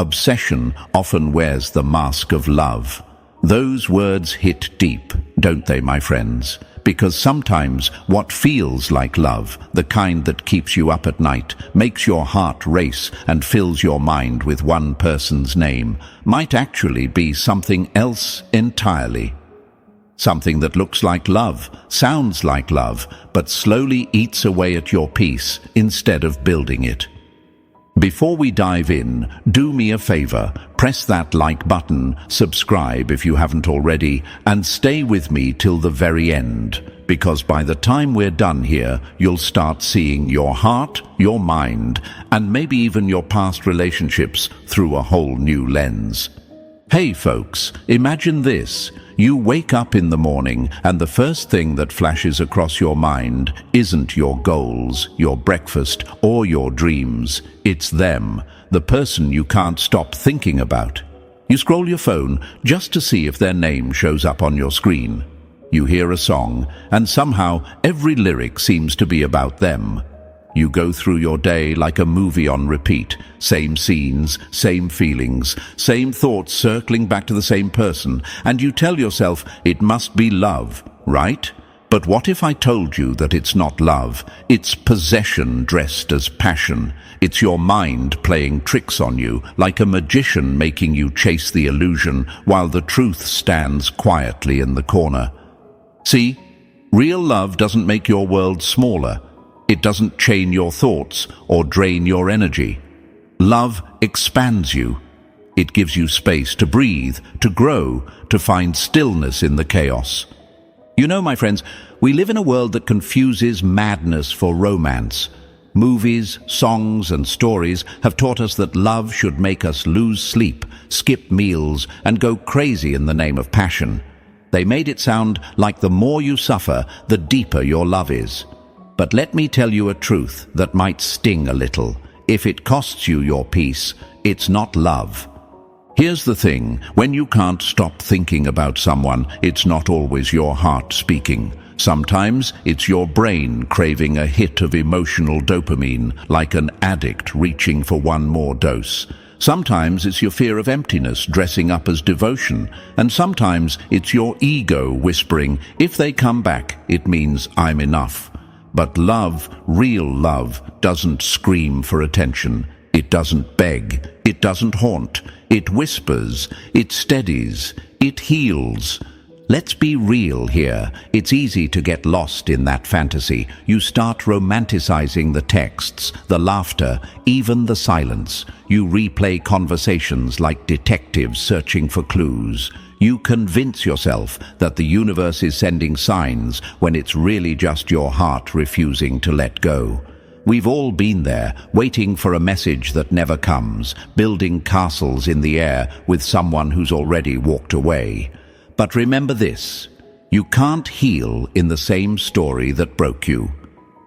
Obsession often wears the mask of love. Those words hit deep, don't they, my friends? Because sometimes what feels like love, the kind that keeps you up at night, makes your heart race and fills your mind with one person's name, might actually be something else entirely. Something that looks like love, sounds like love, but slowly eats away at your peace instead of building it. Before we dive in, do me a favor, press that like button, subscribe if you haven't already, and stay with me till the very end, because by the time we're done here, you'll start seeing your heart, your mind, and maybe even your past relationships through a whole new lens. Hey folks, imagine this. You wake up in the morning and the first thing that flashes across your mind isn't your goals, your breakfast, or your dreams. It's them, the person you can't stop thinking about. You scroll your phone just to see if their name shows up on your screen. You hear a song, and somehow every lyric seems to be about them. You go through your day like a movie on repeat. Same scenes, same feelings, same thoughts circling back to the same person, and you tell yourself it must be love, right? But what if I told you that it's not love? It's possession dressed as passion. It's your mind playing tricks on you, like a magician making you chase the illusion while the truth stands quietly in the corner. See, real love doesn't make your world smaller. It doesn't chain your thoughts or drain your energy. Love expands you. It gives you space to breathe, to grow, to find stillness in the chaos. You know, my friends, we live in a world that confuses madness for romance. Movies, songs, and stories have taught us that love should make us lose sleep, skip meals, and go crazy in the name of passion. They made it sound like the more you suffer, the deeper your love is. But let me tell you a truth that might sting a little. If it costs you your peace, it's not love. Here's the thing, when you can't stop thinking about someone, it's not always your heart speaking. Sometimes it's your brain craving a hit of emotional dopamine, like an addict reaching for one more dose. Sometimes it's your fear of emptiness dressing up as devotion, and sometimes it's your ego whispering, if they come back, it means I'm enough. But love, real love, doesn't scream for attention. It doesn't beg. It doesn't haunt. It whispers. It steadies. It heals. Let's be real here. It's easy to get lost in that fantasy. You start romanticizing the texts, the laughter, even the silence. You replay conversations like detectives searching for clues. You convince yourself that the universe is sending signs when it's really just your heart refusing to let go. We've all been there, waiting for a message that never comes, building castles in the air with someone who's already walked away. But remember this, you can't heal in the same story that broke you.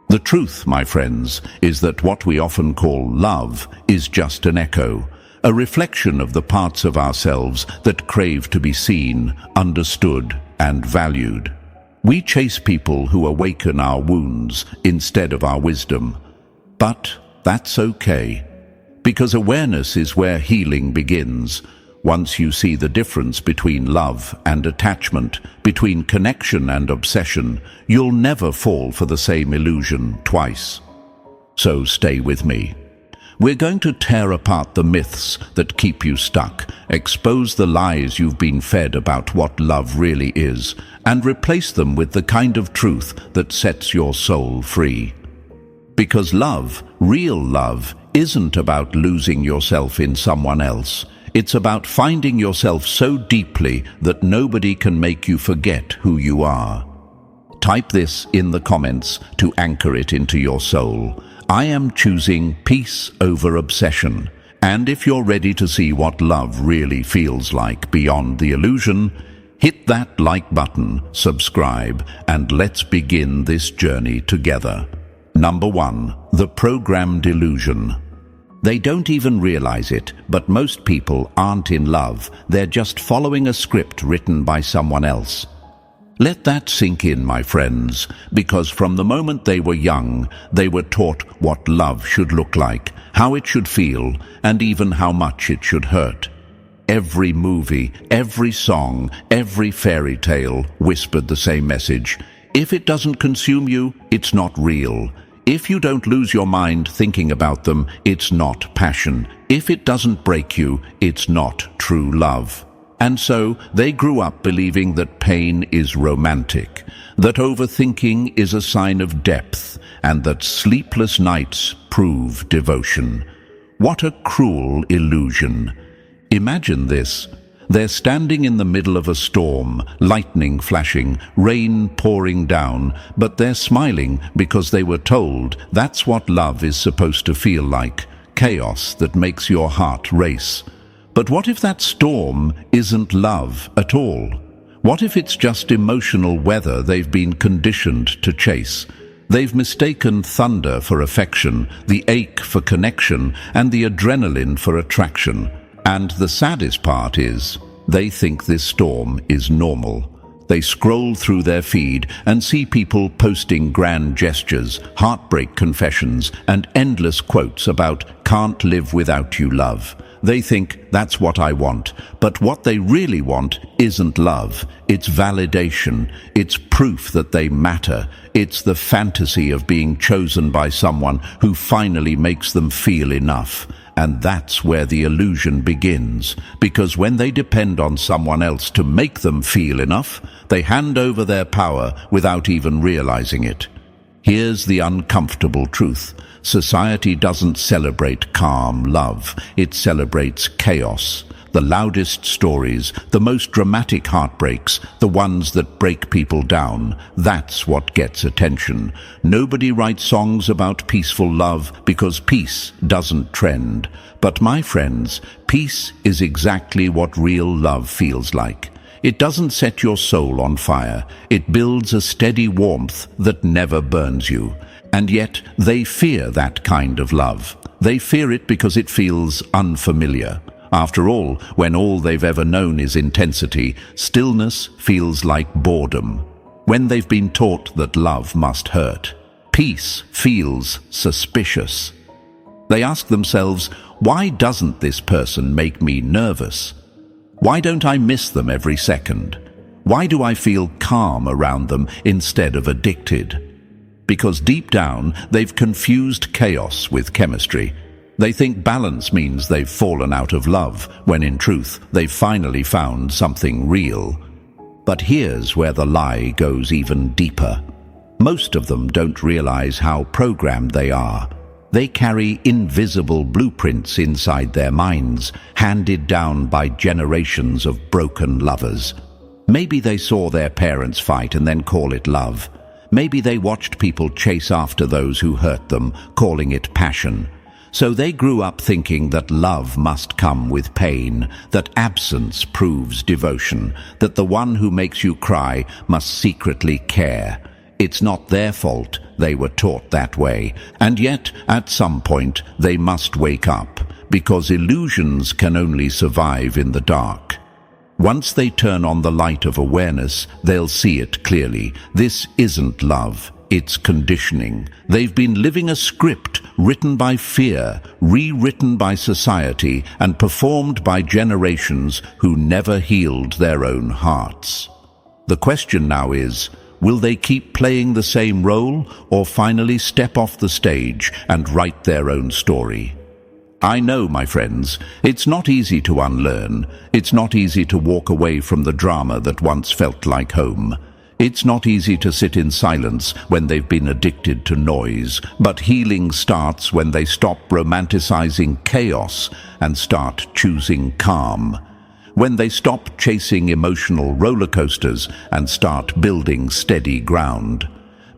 The truth, my friends, is that what we often call love is just an echo, a reflection of the parts of ourselves that crave to be seen, understood, and valued. We chase people who awaken our wounds instead of our wisdom. But that's okay, because awareness is where healing begins. Once you see the difference between love and attachment, between connection and obsession, you'll never fall for the same illusion twice. So stay with me. We're going to tear apart the myths that keep you stuck, expose the lies you've been fed about what love really is, and replace them with the kind of truth that sets your soul free. Because love, real love, isn't about losing yourself in someone else. It's about finding yourself so deeply that nobody can make you forget who you are. Type this in the comments to anchor it into your soul. I am choosing peace over obsession. And if you're ready to see what love really feels like beyond the illusion, hit that like button, subscribe, and let's begin this journey together. Number 1, the programmed illusion. They don't even realize it, but most people aren't in love. They're just following a script written by someone else. Let that sink in, my friends, because from the moment they were young, they were taught what love should look like, how it should feel, and even how much it should hurt. Every movie, every song, every fairy tale whispered the same message. If it doesn't consume you, it's not real. If you don't lose your mind thinking about them, it's not passion. If it doesn't break you, it's not true love. And so they grew up believing that pain is romantic, that overthinking is a sign of depth, and that sleepless nights prove devotion. What a cruel illusion! Imagine this. They're standing in the middle of a storm, lightning flashing, rain pouring down, but they're smiling because they were told that's what love is supposed to feel like, chaos that makes your heart race. But what if that storm isn't love at all? What if it's just emotional weather they've been conditioned to chase? They've mistaken thunder for affection, the ache for connection, and the adrenaline for attraction. And the saddest part is, they think this storm is normal. They scroll through their feed and see people posting grand gestures, heartbreak confessions, and endless quotes about "can't live without you, love." They think that's what I want, but what they really want isn't love. It's validation. It's proof that they matter. It's the fantasy of being chosen by someone who finally makes them feel enough. And that's where the illusion begins, because when they depend on someone else to make them feel enough, they hand over their power without even realizing it. Here's the uncomfortable truth. Society doesn't celebrate calm love. It celebrates chaos. The loudest stories, the most dramatic heartbreaks, the ones that break people down, that's what gets attention. Nobody writes songs about peaceful love because peace doesn't trend. But my friends, peace is exactly what real love feels like. It doesn't set your soul on fire. It builds a steady warmth that never burns you. And yet they fear that kind of love. They fear it because it feels unfamiliar. After all, when all they've ever known is intensity, stillness feels like boredom. When they've been taught that love must hurt, peace feels suspicious. They ask themselves, why doesn't this person make me nervous? Why don't I miss them every second? Why do I feel calm around them instead of addicted? Because deep down, they've confused chaos with chemistry. They think balance means they've fallen out of love, when in truth, they've finally found something real. But here's where the lie goes even deeper. Most of them don't realize how programmed they are. They carry invisible blueprints inside their minds, handed down by generations of broken lovers. Maybe they saw their parents fight and then call it love. Maybe they watched people chase after those who hurt them, calling it passion. So they grew up thinking that love must come with pain, that absence proves devotion, that the one who makes you cry must secretly care. It's not their fault they were taught that way, and yet at some point they must wake up, because illusions can only survive in the dark. Once they turn on the light of awareness, they'll see it clearly. This isn't love. It's conditioning. They've been living a script written by fear, rewritten by society, and performed by generations who never healed their own hearts. The question now is, will they keep playing the same role, or finally step off the stage and write their own story? I know, my friends, it's not easy to unlearn. It's not easy to walk away from the drama that once felt like home. It's not easy to sit in silence when they've been addicted to noise, but healing starts when they stop romanticizing chaos and start choosing calm. When they stop chasing emotional roller coasters and start building steady ground.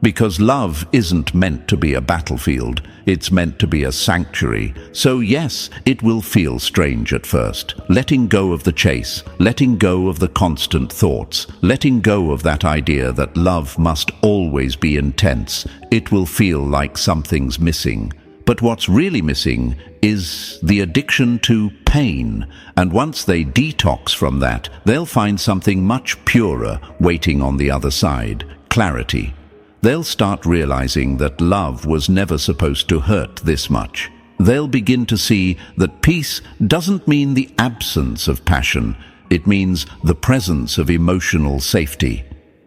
Because love isn't meant to be a battlefield, it's meant to be a sanctuary. So yes, it will feel strange at first. Letting go of the chase, letting go of the constant thoughts, letting go of that idea that love must always be intense. It will feel like something's missing. But what's really missing is the addiction to pain. And once they detox from that, they'll find something much purer waiting on the other side: clarity. They'll start realizing that love was never supposed to hurt this much. they'll begin to see that peace doesn't mean the absence of passion. It means the presence of emotional safety.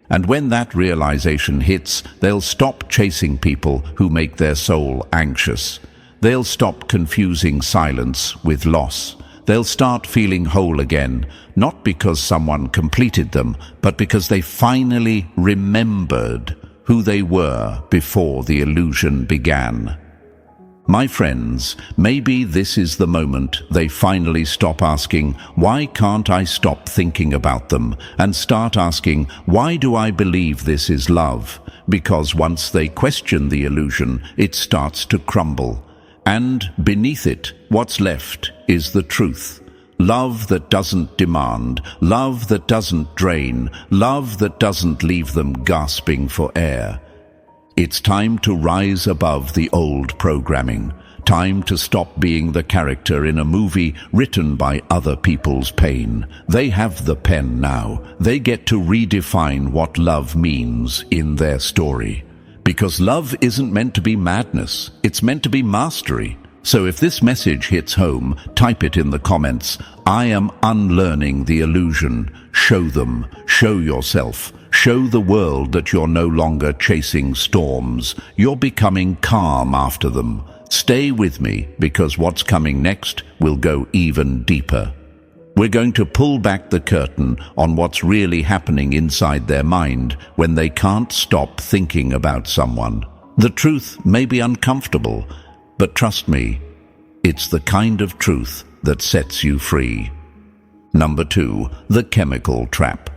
And when that realization hits, they'll stop chasing people who make their soul anxious. They'll stop confusing silence with loss. They'll start feeling whole again, not because someone completed them, but because they finally remembered who they were before the illusion began. My friends, maybe this is the moment they finally stop asking, "Why can't I stop thinking about them?" and start asking, "Why do I believe this is love?" Because once they question the illusion, it starts to crumble. And beneath it, what's left is the truth. Love that doesn't demand, love that doesn't drain, love that doesn't leave them gasping for air. It's time to rise above the old programming. Time to stop being the character in a movie written by other people's pain. They have the pen now. They get to redefine what love means in their story. Because love isn't meant to be madness. It's meant to be mastery. So if this message hits home, type it in the comments. I am unlearning the illusion. Show them. Show yourself. Show the world that you're no longer chasing storms. You're becoming calm after them. Stay with me, because what's coming next will go even deeper. We're going to pull back the curtain on what's really happening inside their mind when they can't stop thinking about someone. The truth may be uncomfortable, but trust me, it's the kind of truth that sets you free. Number 2, the chemical trap.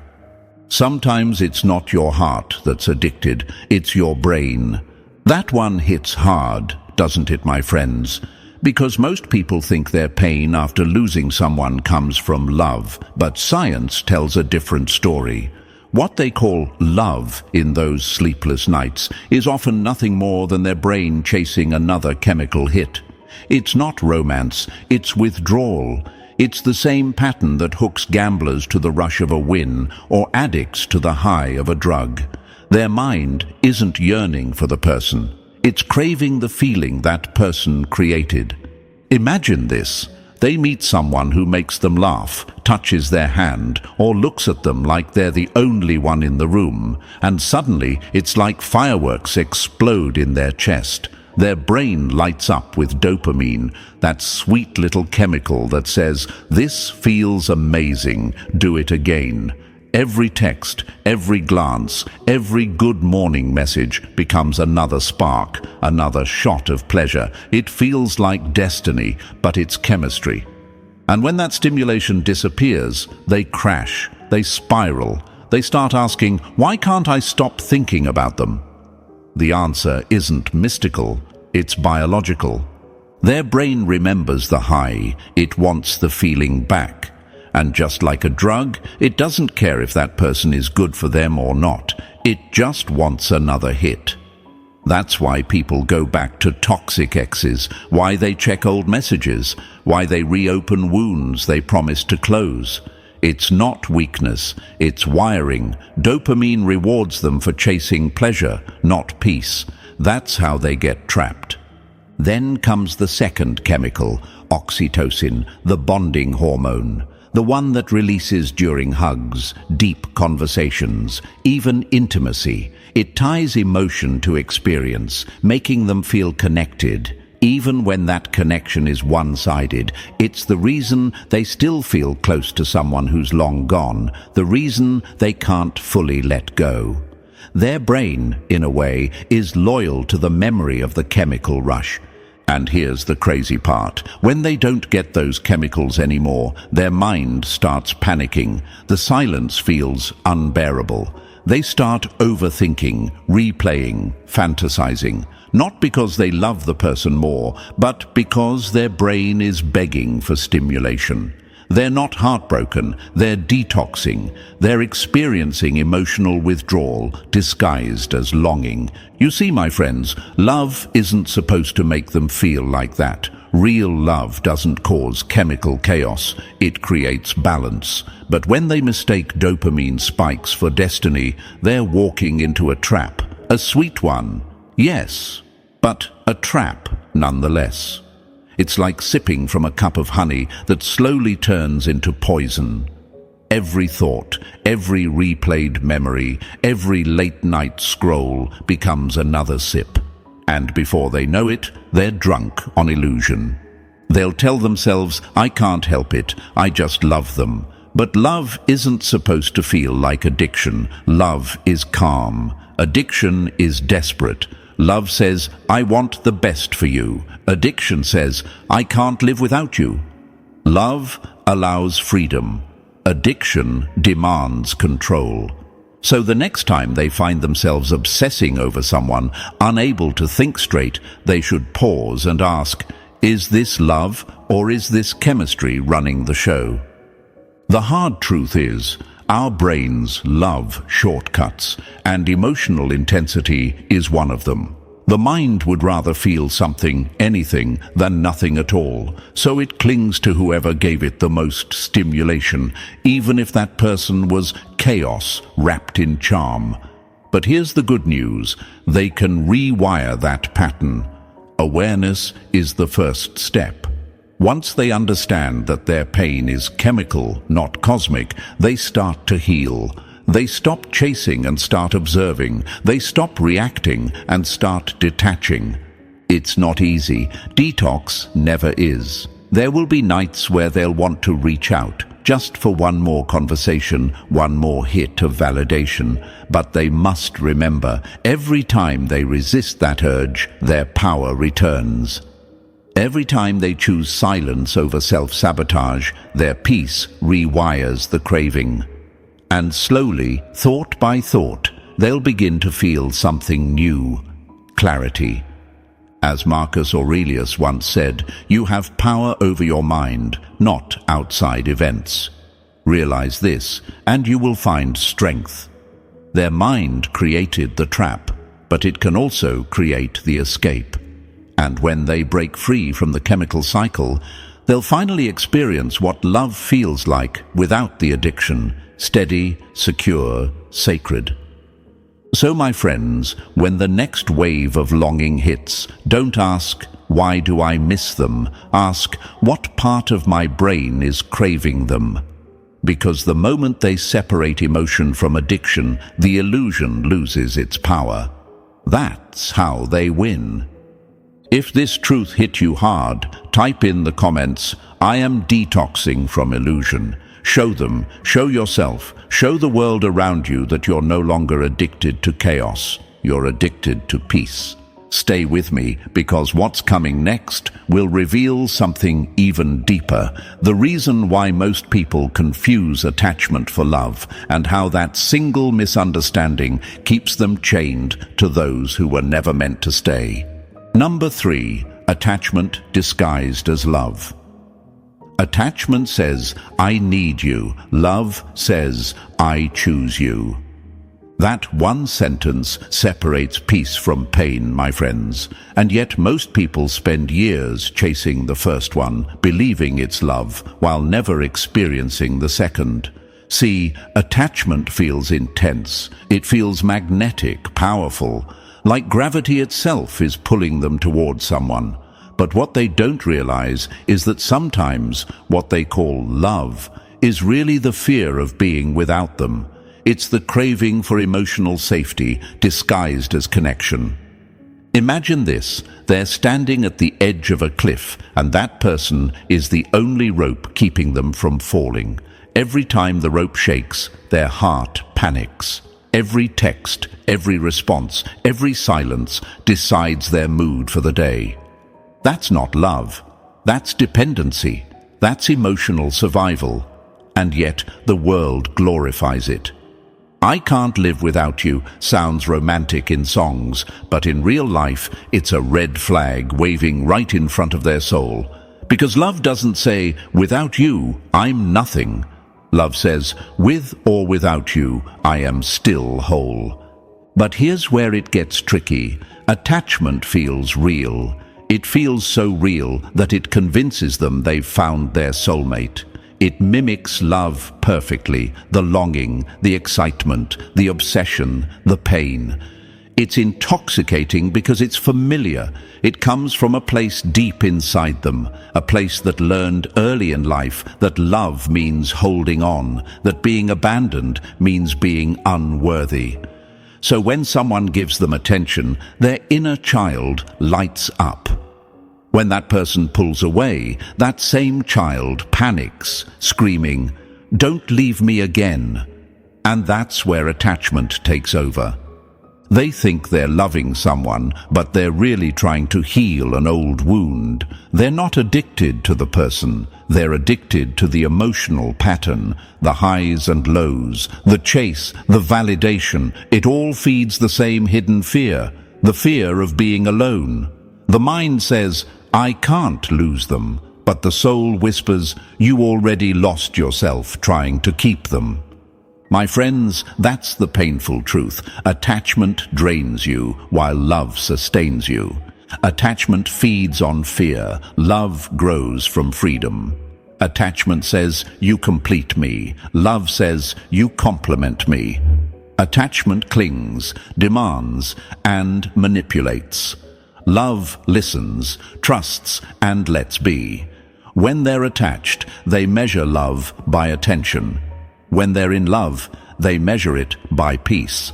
Sometimes it's not your heart that's addicted, it's your brain. That one hits hard, doesn't it, my friends? Because most people think their pain after losing someone comes from love, but science tells a different story. What they call love in those sleepless nights is often nothing more than their brain chasing another chemical hit. It's not romance, it's withdrawal. It's the same pattern that hooks gamblers to the rush of a win or addicts to the high of a drug. Their mind isn't yearning for the person. It's craving the feeling that person created. Imagine this. They meet someone who makes them laugh, touches their hand, or looks at them like they're the only one in the room, and suddenly it's like fireworks explode in their chest. Their brain lights up with dopamine, that sweet little chemical that says, "This feels amazing, do it again." Every text, every glance, every good morning message becomes another spark, another shot of pleasure. It feels like destiny, but it's chemistry. And when that stimulation disappears, they crash, they spiral, they start asking, "Why can't I stop thinking about them?" The answer isn't mystical, it's biological. Their brain remembers the high, it wants the feeling back. And just like a drug, it doesn't care if that person is good for them or not. It just wants another hit. That's why people go back to toxic exes, why they check old messages, why they reopen wounds they promised to close. It's not weakness, it's wiring. Dopamine rewards them for chasing pleasure, not peace. That's how they get trapped. Then comes the second chemical, oxytocin, the bonding hormone. The one that releases during hugs, deep conversations, even intimacy. It ties emotion to experience, making them feel connected. Even when that connection is one-sided, it's the reason they still feel close to someone who's long gone, the reason they can't fully let go. Their brain, in a way, is loyal to the memory of the chemical rush. And here's the crazy part. When they don't get those chemicals anymore, their mind starts panicking. The silence feels unbearable. They start overthinking, replaying, fantasizing. Not because they love the person more, but because their brain is begging for stimulation. They're not heartbroken, they're detoxing. They're experiencing emotional withdrawal disguised as longing. You see, my friends, love isn't supposed to make them feel like that. Real love doesn't cause chemical chaos, it creates balance. But when they mistake dopamine spikes for destiny, they're walking into a trap. A sweet one, yes, but a trap nonetheless. It's like sipping from a cup of honey that slowly turns into poison. Every thought, every replayed memory, every late-night scroll becomes another sip. And before they know it, they're drunk on illusion. They'll tell themselves, "I can't help it, I just love them." But love isn't supposed to feel like addiction. Love is calm. Addiction is desperate. Love says, "I want the best for you." Addiction says, "I can't live without you." Love allows freedom. Addiction demands control. So the next time they find themselves obsessing over someone, unable to think straight, they should pause and ask, is this love or is this chemistry running the show? The hard truth is, our brains love shortcuts, and emotional intensity is one of them. The mind would rather feel something, anything, than nothing at all, so it clings to whoever gave it the most stimulation, even if that person was chaos wrapped in charm. But here's the good news, they can rewire that pattern. Awareness is the first step. Once they understand that their pain is chemical, not cosmic, they start to heal. They stop chasing and start observing. They stop reacting and start detaching. It's not easy. Detox never is. There will be nights where they'll want to reach out, just for one more conversation, one more hit of validation. But they must remember, every time they resist that urge, their power returns. Every time they choose silence over self-sabotage, their peace rewires the craving. And slowly, thought by thought, they'll begin to feel something new, clarity. As Marcus Aurelius once said, you have power over your mind, not outside events. Realize this, and you will find strength. Their mind created the trap, but it can also create the escape. And when they break free from the chemical cycle, they'll finally experience what love feels like without the addiction, steady, secure, sacred. So, my friends, when the next wave of longing hits, don't ask, why do I miss them? Ask, what part of my brain is craving them? Because the moment they separate emotion from addiction, the illusion loses its power. That's how they win. If this truth hit you hard, type in the comments, I am detoxing from illusion. Show them, show yourself, show the world around you that you're no longer addicted to chaos. You're addicted to peace. Stay with me, because what's coming next will reveal something even deeper. The reason why most people confuse attachment for love, and how that single misunderstanding keeps them chained to those who were never meant to stay. Number 3, attachment disguised as love. Attachment says, I need you. Love says, I choose you. That one sentence separates peace from pain, my friends. And yet most people spend years chasing the first one, believing it's love, while never experiencing the second. See, attachment feels intense. It feels magnetic, powerful, like gravity itself is pulling them towards someone. But what they don't realize is that sometimes what they call love is really the fear of being without them. It's the craving for emotional safety disguised as connection. Imagine this, they're standing at the edge of a cliff, and that person is the only rope keeping them from falling. Every time the rope shakes, their heart panics. Every text, every response, every silence decides their mood for the day. That's not love. That's dependency. That's emotional survival. And yet the world glorifies it. I can't live without you sounds romantic in songs, but in real life it's a red flag waving right in front of their soul. Because love doesn't say, without you, I'm nothing. Love says, with or without you, I am still whole. But here's where it gets tricky. Attachment feels real. It feels so real that it convinces them they've found their soulmate. It mimics love perfectly, the longing, the excitement, the obsession, the pain. It's intoxicating because it's familiar. It comes from a place deep inside them, a place that learned early in life that love means holding on, that being abandoned means being unworthy. So when someone gives them attention, their inner child lights up. When that person pulls away, that same child panics, screaming, "Don't leave me again." And that's where attachment takes over. They think they're loving someone, but they're really trying to heal an old wound. They're not addicted to the person. They're addicted to the emotional pattern, the highs and lows, the chase, the validation. It all feeds the same hidden fear, the fear of being alone. The mind says, "I can't lose them," but the soul whispers, "You already lost yourself trying to keep them." My friends, that's the painful truth. Attachment drains you, while love sustains you. Attachment feeds on fear. Love grows from freedom. Attachment says, "You complete me." Love says, "You complement me." Attachment clings, demands, and manipulates. Love listens, trusts, and lets be. When they're attached, they measure love by attention. When they're in love, they measure it by peace.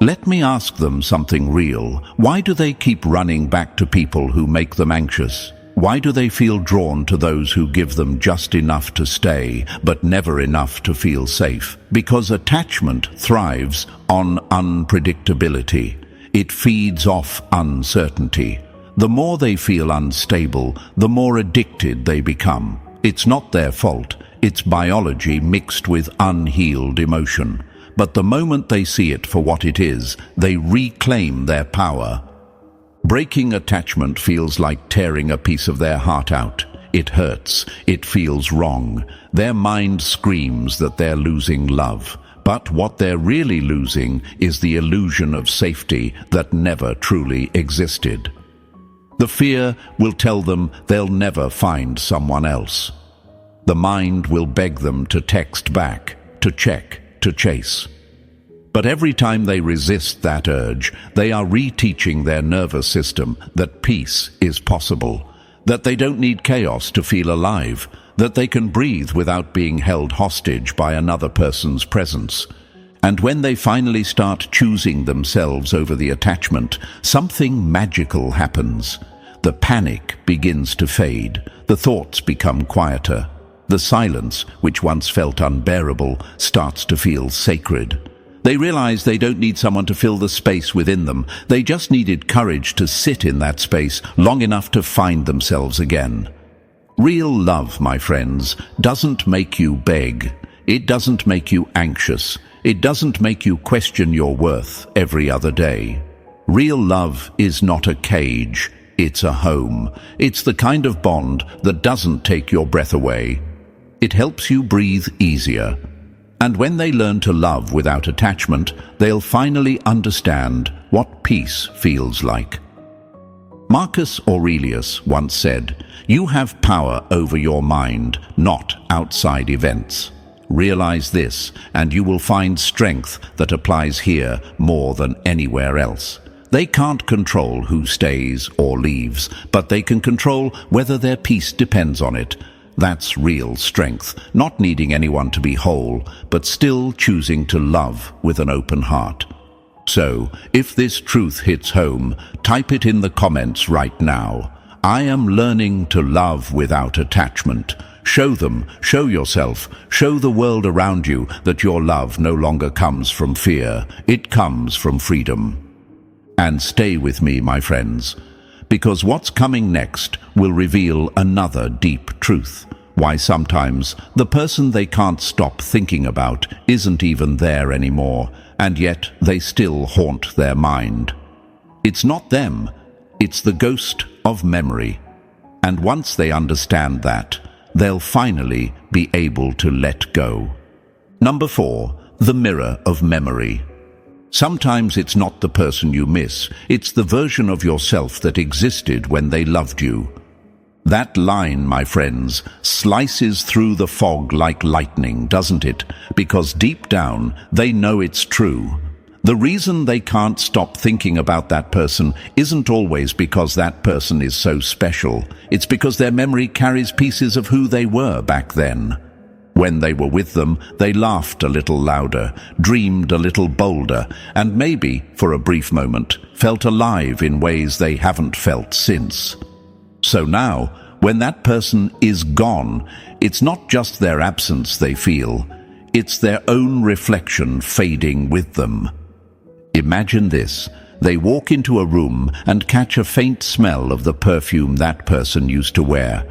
Let me ask them something real. Why do they keep running back to people who make them anxious? Why do they feel drawn to those who give them just enough to stay, but never enough to feel safe? Because attachment thrives on unpredictability. It feeds off uncertainty. The more they feel unstable, the more addicted they become. It's not their fault. It's biology mixed with unhealed emotion. But the moment they see it for what it is, they reclaim their power. Breaking attachment feels like tearing a piece of their heart out. It hurts. It feels wrong. Their mind screams that they're losing love. But what they're really losing is the illusion of safety that never truly existed. The fear will tell them they'll never find someone else. The mind will beg them to text back, to check, to chase. But every time they resist that urge, they are reteaching their nervous system that peace is possible, that they don't need chaos to feel alive, that they can breathe without being held hostage by another person's presence. And when they finally start choosing themselves over the attachment, something magical happens. The panic begins to fade, the thoughts become quieter. The silence, which once felt unbearable, starts to feel sacred. They realize they don't need someone to fill the space within them. They just needed courage to sit in that space long enough to find themselves again. Real love, my friends, doesn't make you beg. It doesn't make you anxious. It doesn't make you question your worth every other day. Real love is not a cage. It's a home. It's the kind of bond that doesn't take your breath away. It helps you breathe easier. And when they learn to love without attachment, they'll finally understand what peace feels like. Marcus Aurelius once said, "You have power over your mind, not outside events. Realize this, and you will find strength that applies here more than anywhere else." They can't control who stays or leaves, but they can control whether their peace depends on it. That's real strength, not needing anyone to be whole, but still choosing to love with an open heart. So, if this truth hits home, type it in the comments right now. I am learning to love without attachment. Show them, show yourself, show the world around you that your love no longer comes from fear, it comes from freedom. And stay with me, my friends, because what's coming next will reveal another deep truth. Why sometimes the person they can't stop thinking about isn't even there anymore, and yet they still haunt their mind. It's not them, it's the ghost of memory. And once they understand that, they'll finally be able to let go. Number 4, the mirror of memory. Sometimes it's not the person you miss, it's the version of yourself that existed when they loved you. That line, my friends, slices through the fog like lightning, doesn't it? Because deep down, they know it's true. The reason they can't stop thinking about that person isn't always because that person is so special. It's because their memory carries pieces of who they were back then. When they were with them, they laughed a little louder, dreamed a little bolder, and maybe, for a brief moment, felt alive in ways they haven't felt since. So now, when that person is gone, it's not just their absence they feel, it's their own reflection fading with them. Imagine this. They walk into a room and catch a faint smell of the perfume that person used to wear.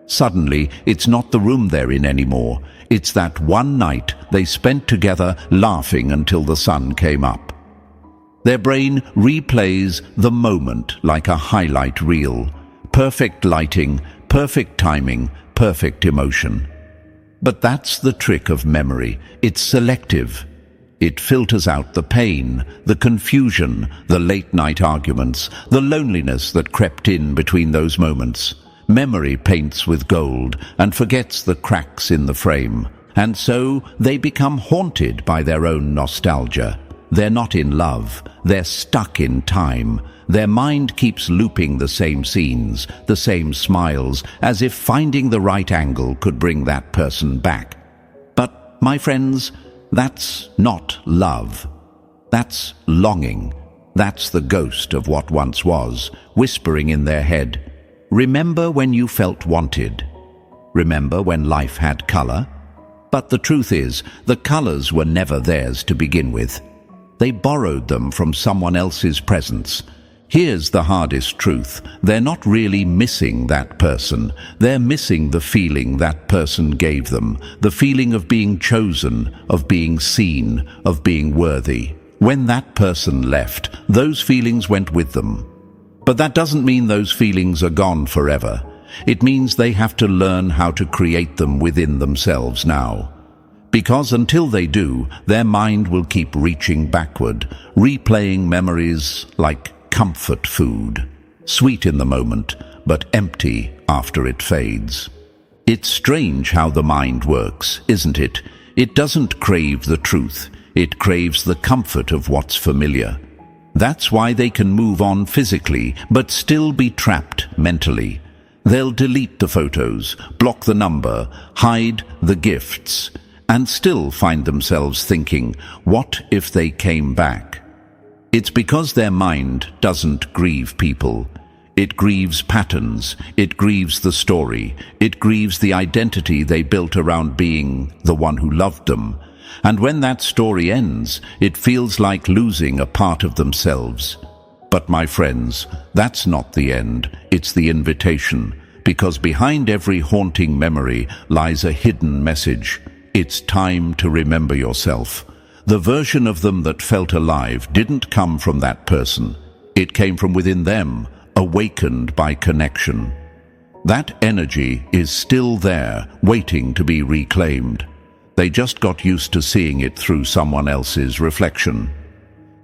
Suddenly, it's not the room they're in anymore. It's that one night they spent together laughing until the sun came up. Their brain replays the moment like a highlight reel. Perfect lighting, perfect timing, perfect emotion. But that's the trick of memory. It's selective. It filters out the pain, the confusion, the late-night arguments, the loneliness that crept in between those moments. Memory paints with gold and forgets the cracks in the frame. And so they become haunted by their own nostalgia. They're not in love. They're stuck in time. Their mind keeps looping the same scenes, the same smiles, as if finding the right angle could bring that person back. But, my friends, that's not love. That's longing. That's the ghost of what once was, whispering in their head. Remember when you felt wanted? Remember when life had color? But the truth is, the colors were never theirs to begin with. They borrowed them from someone else's presence. Here's the hardest truth. They're not really missing that person. They're missing the feeling that person gave them, the feeling of being chosen, of being seen, of being worthy. When that person left, those feelings went with them. But that doesn't mean those feelings are gone forever. It means they have to learn how to create them within themselves now. Because until they do, their mind will keep reaching backward, replaying memories like comfort food, sweet in the moment, but empty after it fades. It's strange how the mind works, isn't it? It doesn't crave the truth. It craves the comfort of what's familiar. That's why they can move on physically, but still be trapped mentally. They'll delete the photos, block the number, hide the gifts, and still find themselves thinking, what if they came back? It's because their mind doesn't grieve people. It grieves patterns, it grieves the story, it grieves the identity they built around being the one who loved them. And when that story ends, it feels like losing a part of themselves. But my friends, that's not the end, it's the invitation. Because behind every haunting memory lies a hidden message. It's time to remember yourself. The version of them that felt alive didn't come from that person. It came from within them, awakened by connection. That energy is still there, waiting to be reclaimed. They just got used to seeing it through someone else's reflection.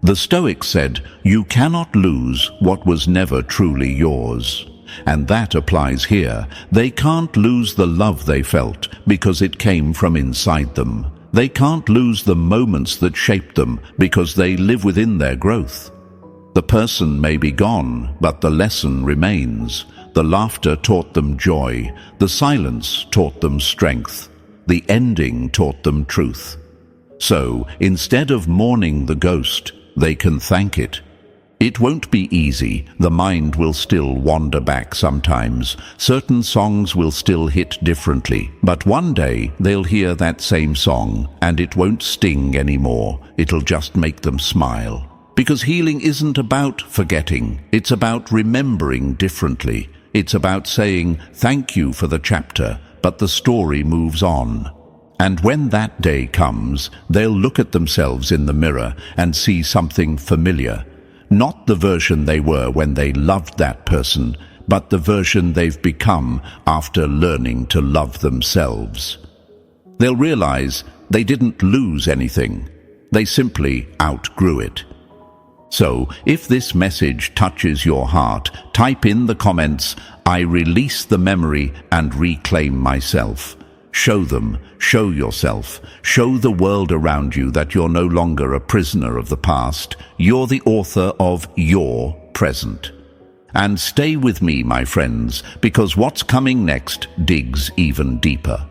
The Stoics said, "You cannot lose what was never truly yours." And that applies here. They can't lose the love they felt because it came from inside them. They can't lose the moments that shaped them because they live within their growth. The person may be gone, but the lesson remains. The laughter taught them joy. The silence taught them strength. The ending taught them truth. So, instead of mourning the ghost, they can thank it. It won't be easy. The mind will still wander back sometimes. Certain songs will still hit differently. But one day they'll hear that same song, and it won't sting anymore. It'll just make them smile. Because healing isn't about forgetting. It's about remembering differently. It's about saying, thank you for the chapter, but the story moves on. And when that day comes, they'll look at themselves in the mirror and see something familiar. Not the version they were when they loved that person, but the version they've become after learning to love themselves. They'll realize they didn't lose anything. They simply outgrew it. So, if this message touches your heart, type in the comments, "I release the memory and reclaim myself." Show them, show yourself, show the world around you that you're no longer a prisoner of the past. You're the author of your present. And stay with me, my friends, because what's coming next digs even deeper.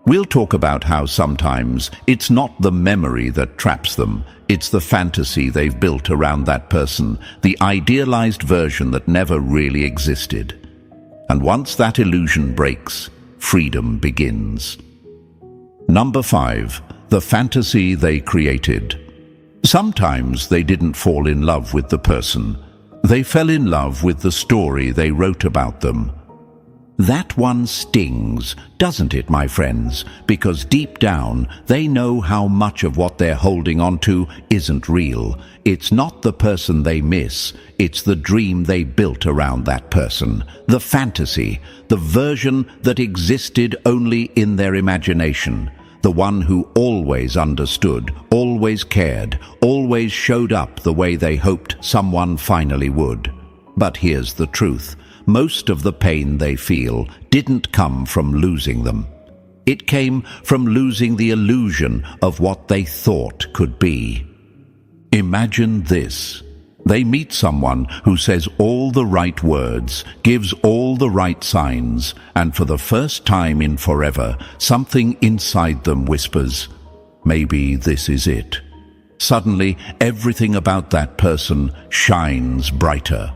We'll talk about how sometimes it's not the memory that traps them, it's the fantasy they've built around that person, the idealized version that never really existed. And once that illusion breaks, freedom begins. Number 5, the fantasy they created. Sometimes they didn't fall in love with the person. They fell in love with the story they wrote about them. That one stings, doesn't it, my friends? Because deep down, they know how much of what they're holding on to isn't real. It's not the person they miss, it's the dream they built around that person. The fantasy, the version that existed only in their imagination. The one who always understood, always cared, always showed up the way they hoped someone finally would. But here's the truth. Most of the pain they feel didn't come from losing them. It came from losing the illusion of what they thought could be. Imagine this. They meet someone who says all the right words, gives all the right signs, and for the first time in forever, something inside them whispers, maybe this is it. Suddenly, everything about that person shines brighter.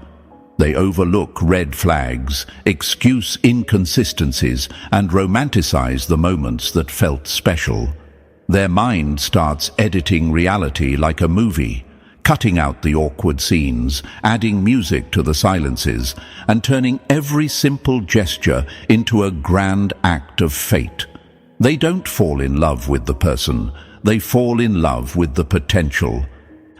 They overlook red flags, excuse inconsistencies, and romanticize the moments that felt special. Their mind starts editing reality like a movie, cutting out the awkward scenes, adding music to the silences, and turning every simple gesture into a grand act of fate. They don't fall in love with the person, they fall in love with the potential.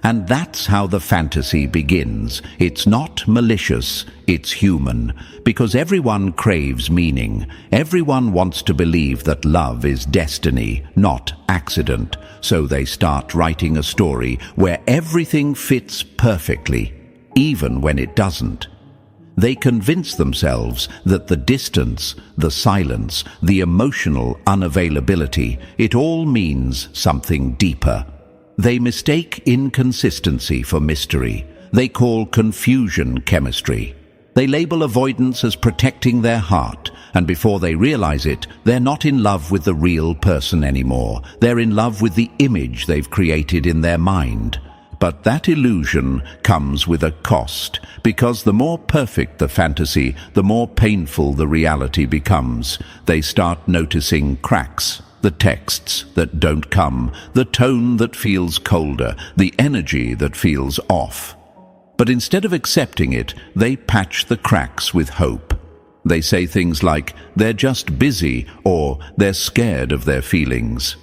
And that's how the fantasy begins. It's not malicious, it's human. Because everyone craves meaning. Everyone wants to believe that love is destiny, not accident. So they start writing a story where everything fits perfectly, even when it doesn't. They convince themselves that the distance, the silence, the emotional unavailability, it all means something deeper. They mistake inconsistency for mystery. They call confusion chemistry. They label avoidance as protecting their heart, and before they realize it, they're not in love with the real person anymore. They're in love with the image they've created in their mind. But that illusion comes with a cost, because the more perfect the fantasy, the more painful the reality becomes. They start noticing cracks. The texts that don't come, the tone that feels colder, the energy that feels off. But instead of accepting it, they patch the cracks with hope. They say things like, they're just busy, or they're scared of their feelings.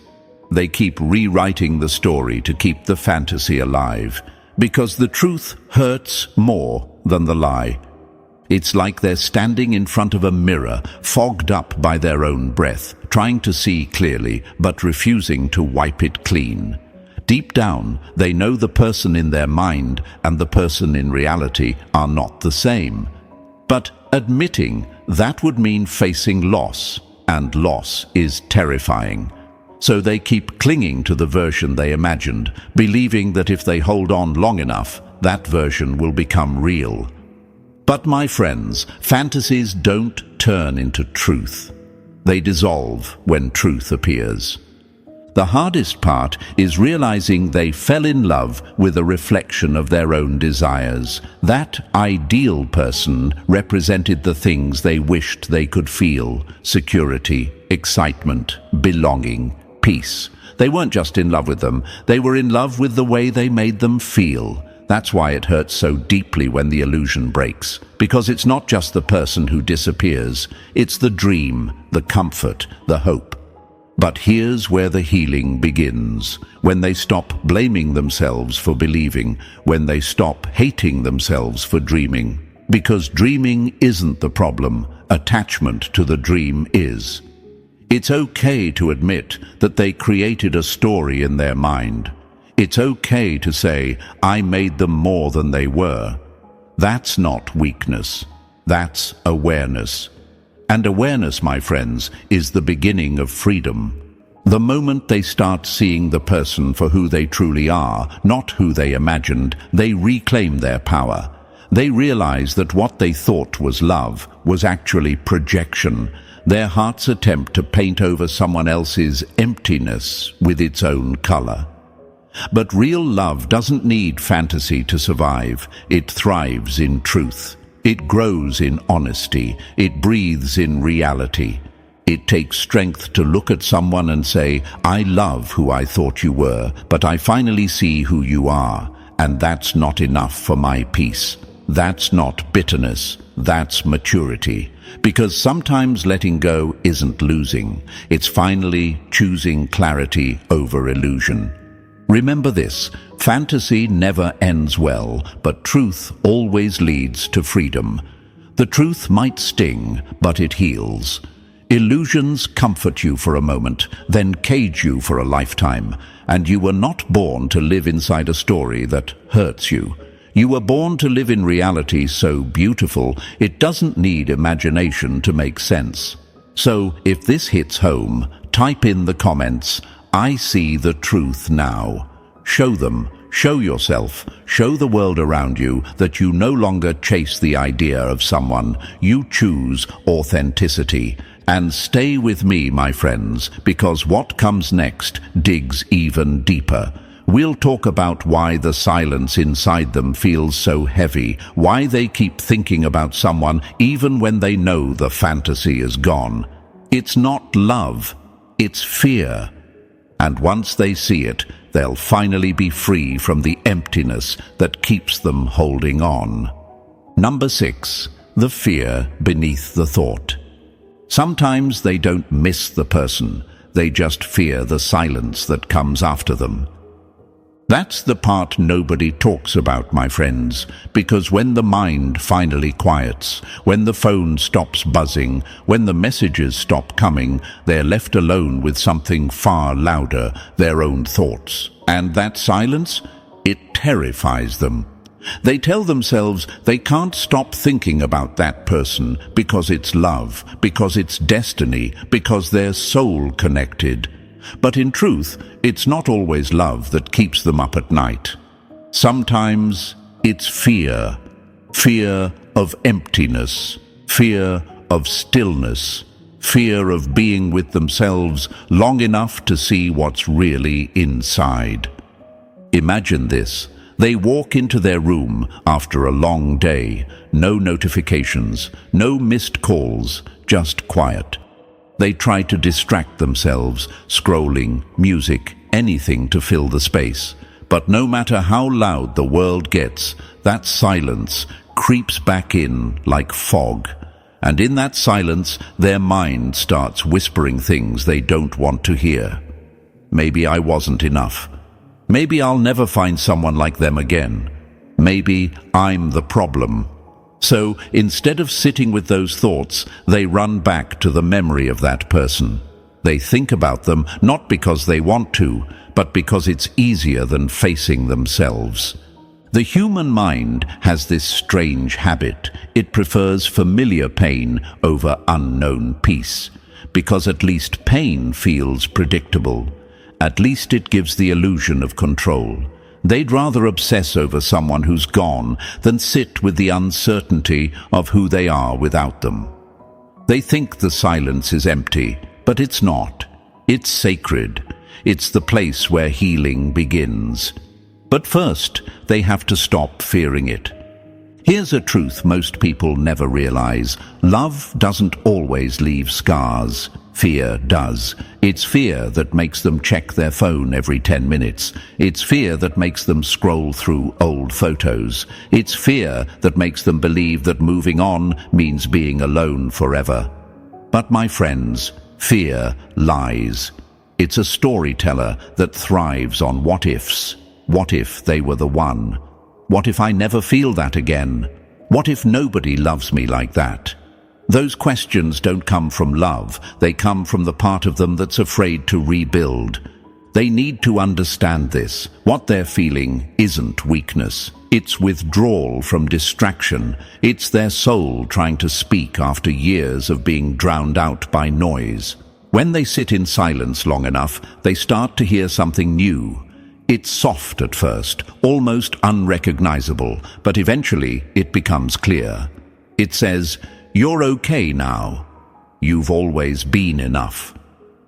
They keep rewriting the story to keep the fantasy alive, because the truth hurts more than the lie. It's like they're standing in front of a mirror, fogged up by their own breath, trying to see clearly, but refusing to wipe it clean. Deep down, they know the person in their mind and the person in reality are not the same. But admitting that would mean facing loss, and loss is terrifying. So they keep clinging to the version they imagined, believing that if they hold on long enough, that version will become real. But my friends, fantasies don't turn into truth. They dissolve when truth appears. The hardest part is realizing they fell in love with a reflection of their own desires. That ideal person represented the things they wished they could feel: security, excitement, belonging, peace. They weren't just in love with them, they were in love with the way they made them feel. That's why it hurts so deeply when the illusion breaks, because it's not just the person who disappears, it's the dream, the comfort, the hope. But here's where the healing begins, when they stop blaming themselves for believing, when they stop hating themselves for dreaming. Because dreaming isn't the problem, attachment to the dream is. It's okay to admit that they created a story in their mind. It's okay to say, I made them more than they were. That's not weakness. That's awareness. And awareness, my friends, is the beginning of freedom. The moment they start seeing the person for who they truly are, not who they imagined, they reclaim their power. They realize that what they thought was love was actually projection, their heart's attempt to paint over someone else's emptiness with its own color. But real love doesn't need fantasy to survive. It thrives in truth. It grows in honesty. It breathes in reality. It takes strength to look at someone and say, I love who I thought you were, but I finally see who you are, and that's not enough for my peace. That's not bitterness, that's maturity. Because sometimes letting go isn't losing. It's finally choosing clarity over illusion. Remember this, fantasy never ends well, but truth always leads to freedom. The truth might sting, but it heals. Illusions comfort you for a moment, then cage you for a lifetime, and you were not born to live inside a story that hurts you. You were born to live in reality so beautiful, it doesn't need imagination to make sense. So, if this hits home, type in the comments, I see the truth now. Show them, show yourself, show the world around you that you no longer chase the idea of someone, you choose authenticity. And stay with me, my friends, because what comes next digs even deeper. We'll talk about why the silence inside them feels so heavy, why they keep thinking about someone even when they know the fantasy is gone. It's not love, it's fear. And once they see it, they'll finally be free from the emptiness that keeps them holding on. Number 6, the fear beneath the thought. Sometimes they don't miss the person, they just fear the silence that comes after them. That's the part nobody talks about, my friends, because when the mind finally quiets, when the phone stops buzzing, when the messages stop coming, they're left alone with something far louder, their own thoughts. And that silence, it terrifies them. They tell themselves they can't stop thinking about that person because it's love, because it's destiny, because they're soul connected. But in truth, it's not always love that keeps them up at night. Sometimes it's fear. Fear of emptiness, fear of stillness, fear of being with themselves long enough to see what's really inside. Imagine this. They walk into their room after a long day, no notifications, no missed calls, just quiet. They try to distract themselves, scrolling, music, anything to fill the space. But no matter how loud the world gets, that silence creeps back in like fog. And in that silence, their mind starts whispering things they don't want to hear. Maybe I wasn't enough. Maybe I'll never find someone like them again. Maybe I'm the problem. So instead of sitting with those thoughts, they run back to the memory of that person. They think about them not because they want to, but because it's easier than facing themselves. The human mind has this strange habit. It prefers familiar pain over unknown peace, because at least pain feels predictable. At least it gives the illusion of control. They'd rather obsess over someone who's gone than sit with the uncertainty of who they are without them. They think the silence is empty, but it's not. It's sacred. It's the place where healing begins. But first, they have to stop fearing it. Here's a truth most people never realize. Love doesn't always leave scars. Fear does. It's fear that makes them check their phone every 10 minutes. It's fear that makes them scroll through old photos. It's fear that makes them believe that moving on means being alone forever. But my friends, fear lies. It's a storyteller that thrives on what-ifs. What if they were the one? What if I never feel that again? What if nobody loves me like that? Those questions don't come from love. They come from the part of them that's afraid to rebuild. They need to understand this. What they're feeling isn't weakness. It's withdrawal from distraction. It's their soul trying to speak after years of being drowned out by noise. When they sit in silence long enough, they start to hear something new. It's soft at first, almost unrecognizable, but eventually it becomes clear. It says, "You're okay now. You've always been enough.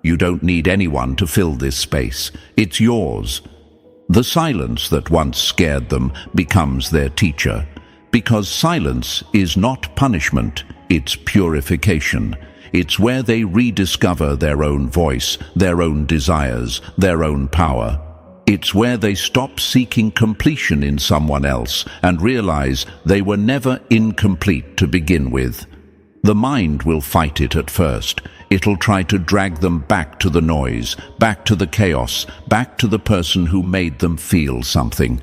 You don't need anyone to fill this space. It's yours." The silence that once scared them becomes their teacher, because silence is not punishment, it's purification. It's where they rediscover their own voice, their own desires, their own power. It's where they stop seeking completion in someone else and realize they were never incomplete to begin with. The mind will fight it at first. It'll try to drag them back to the noise, back to the chaos, back to the person who made them feel something.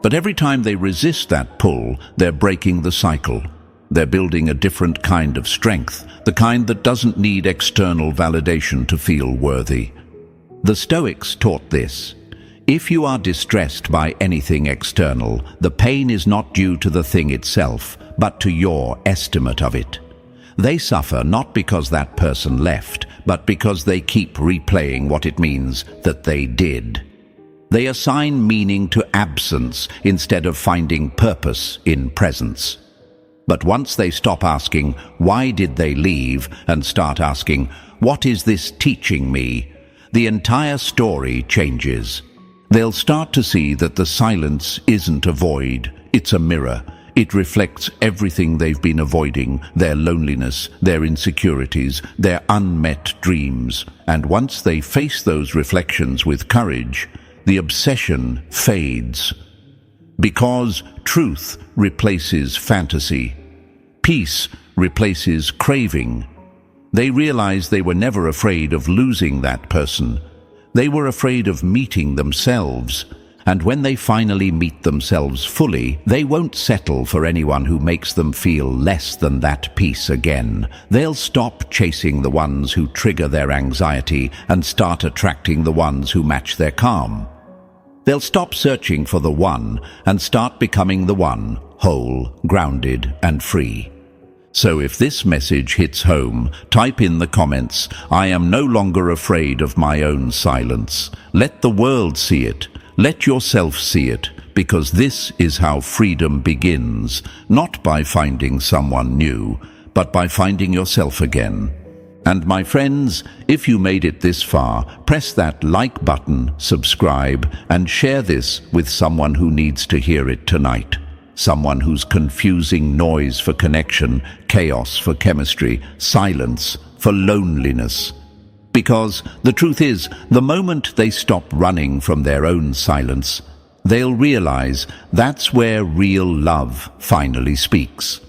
But every time they resist that pull, they're breaking the cycle. They're building a different kind of strength, the kind that doesn't need external validation to feel worthy. The Stoics taught this. If you are distressed by anything external, the pain is not due to the thing itself, but to your estimate of it. They suffer not because that person left, but because they keep replaying what it means that they did. They assign meaning to absence instead of finding purpose in presence. But once they stop asking, "Why did they leave?" and start asking, "What is this teaching me?" the entire story changes. They'll start to see that the silence isn't a void, it's a mirror. It reflects everything they've been avoiding, their loneliness, their insecurities, their unmet dreams. And once they face those reflections with courage, the obsession fades. Because truth replaces fantasy. Peace replaces craving. They realize they were never afraid of losing that person. They were afraid of meeting themselves. And when they finally meet themselves fully, they won't settle for anyone who makes them feel less than that peace again. They'll stop chasing the ones who trigger their anxiety and start attracting the ones who match their calm. They'll stop searching for the one and start becoming the one, whole, grounded, and free. So if this message hits home, type in the comments, "I am no longer afraid of my own silence." Let the world see it. Let yourself see it, because this is how freedom begins, not by finding someone new, but by finding yourself again. And my friends, if you made it this far, press that like button, subscribe, and share this with someone who needs to hear it tonight. Someone who's confusing noise for connection, chaos for chemistry, silence for loneliness. Because the truth is, the moment they stop running from their own silence, they'll realize that's where real love finally speaks.